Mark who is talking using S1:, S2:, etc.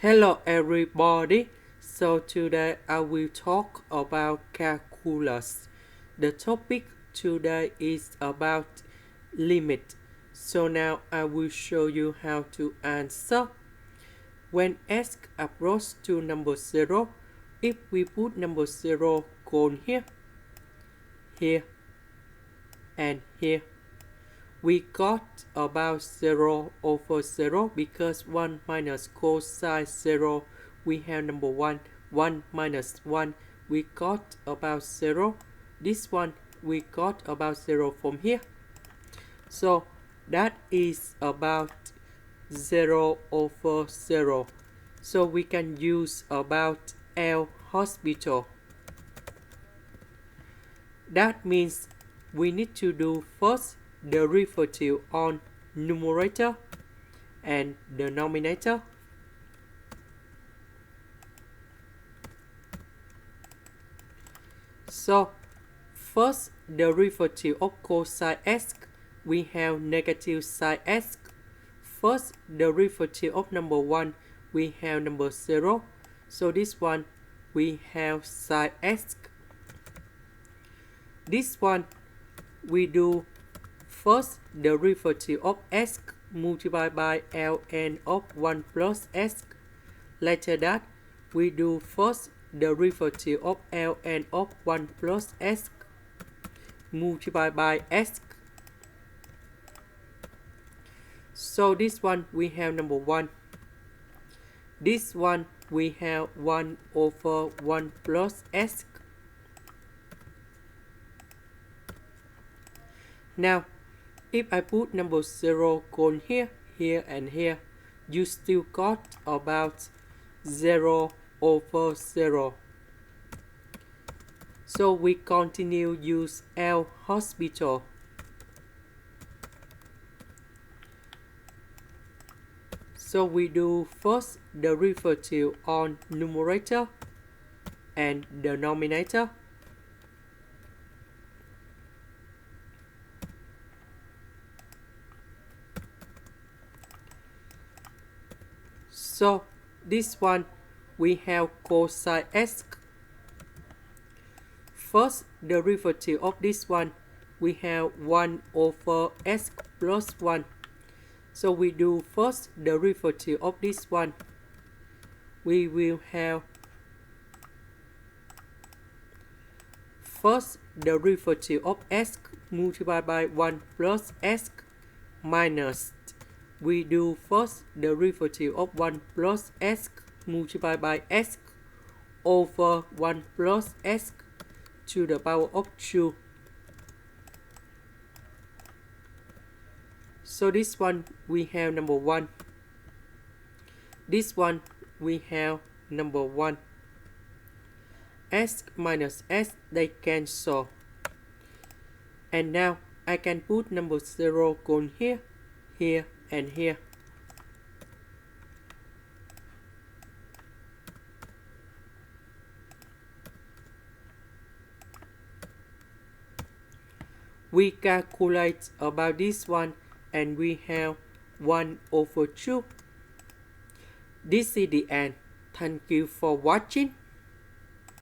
S1: Hello everybody. So today I will talk about calculus. The topic today is about limit. So now I will show you how to answer. When x approaches to number 0, if we put number 0 cone here, and here, we got about 0 over 0 because 1 minus cosine 0, we have number 1. 1 minus 1, we got about 0. This one, we got about 0 from here. So that is about 0 over 0. So we can use about L'Hospital. That means we need to do first derivative on numerator and denominator. So first derivative of cosine x, we have negative sine x. First derivative of number 1, we have number 0. So this one, we have sine x. This one, we do first derivative of x multiplied by ln of 1 plus x. Later that, we do first derivative of ln of 1 plus x multiplied by x. So this one, we have number 1. This one, we have 1 over 1 plus x. Now, if I put number 0 cone here, and here, you still got about 0 over 0. So we continue use L'Hospital. So we do first derivative on numerator and denominator. So this one, we have cosine x. First derivative of this one, we have 1 over x plus 1. So we do first derivative of this one. We will have first derivative of x multiplied by 1 plus x minus. We do first derivative of 1 plus x multiplied by x over 1 plus x to the power of 2. So this one, we have number 1. This one, we have number 1. x minus x, they cancel. And now, I can put number 0 cone here, and here. We calculate about this one, and we have 1 over 2. This is the end. Thank you for watching.